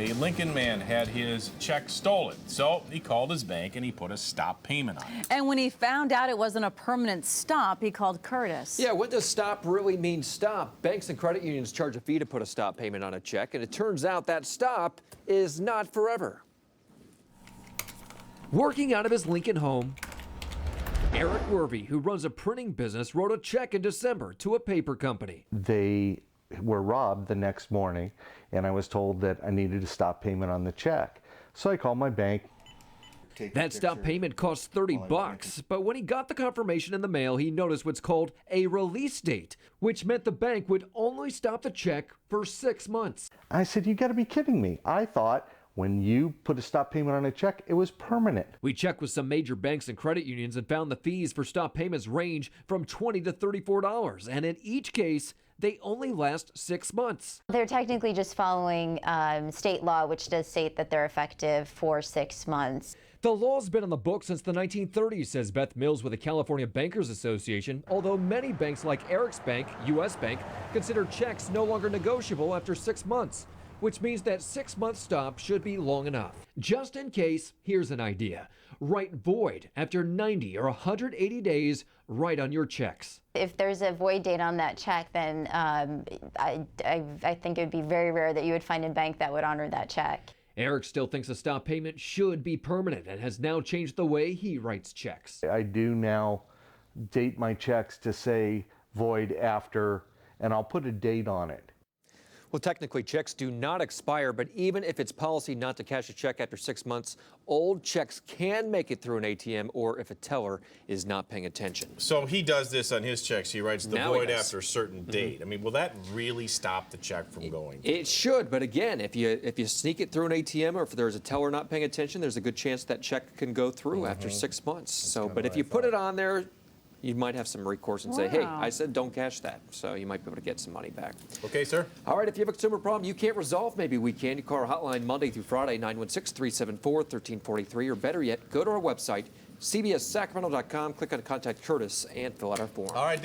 A Lincoln man had his check stolen, so he called his bank and he put a stop payment on it. And when he found out it wasn't a permanent stop, he called Kurtis. Yeah, what does stop really mean stop? Banks and credit unions charge a fee to put a stop payment on a check, and it turns out that stop is not forever. Working out of his Lincoln home, Eric Wervey, who runs a printing business, wrote a check in December to a paper company. They were robbed the next morning, and I was told that I needed to stop payment on the check. So I called my bank. That stop payment cost $30, but when he got the confirmation in the mail, he noticed what's called a release date, which meant the bank would only stop the check for 6 months. I said, you got to be kidding me. I thought when you put a stop payment on a check, it was permanent. We checked with some major banks and credit unions and found the fees for stop payments range from $20 to $34, and in each case, they only last 6 months. They're technically just following state law, which does state that they're effective for 6 months. The law's been on the books since the 1930s, says Beth Mills with the California Bankers Association, although many banks like Eric's Bank, U.S. Bank, consider checks no longer negotiable after 6 months, which means that 6-month stop should be long enough. Just in case, here's an idea. Write void after 90 or 180 days right on your checks. If there's a void date on that check, then I think it would be very rare that you would find a bank that would honor that check. Eric still thinks a stop payment should be permanent and has now changed the way he writes checks. I do now date my checks to say void after, and I'll put a date on it. Well, technically, checks do not expire, but even if it's policy not to cash a check after 6 months, old checks can make it through an ATM or if a teller is not paying attention. So he does this on his checks. He writes the Now he void does. after a certain date. I mean, will that really stop the check from going? It should, but again, if you sneak it through an ATM or if there's a teller not paying attention, there's a good chance that check can go through after 6 months. But if you put it on there, you might have some recourse and say, hey, I said don't cash that. So you might be able to get some money back. Okay, sir. All right, if you have a consumer problem you can't resolve, maybe we can. You call our hotline Monday through Friday, 916-374-1343, or better yet, go to our website, cbssacramento.com, click on Contact Kurtis, and fill out our form. All right.